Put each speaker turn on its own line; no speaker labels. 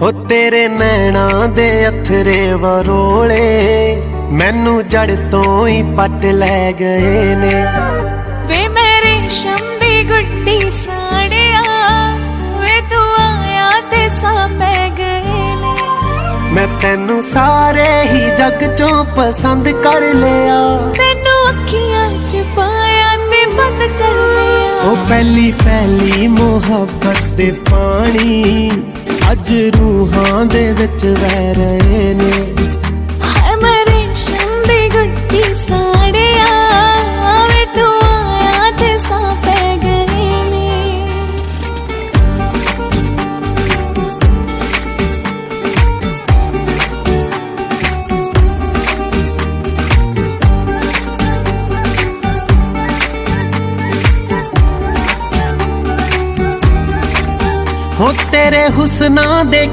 हो तेरे नैना दे अथरे वरोले मैनू जड़ तो ही पट लै गए ने।
वे मेरे रेशम दी गुड्डी साड़िया वे तू आया ते सा पै गए ने।
मैं तेनू सारे ही जग चों पसंद कर लिया,
तेनू अखियां च पाया ते बंद कर लिया।
ओ पहली पहली मुहब्बत दे पानी अज रूहां दे विच वह रहे ने।
हाय मेरे रेशम दी गुड्डी साड़िया वे तू आया ते सा पै गए ने।
हो तेरे हुस्ना दे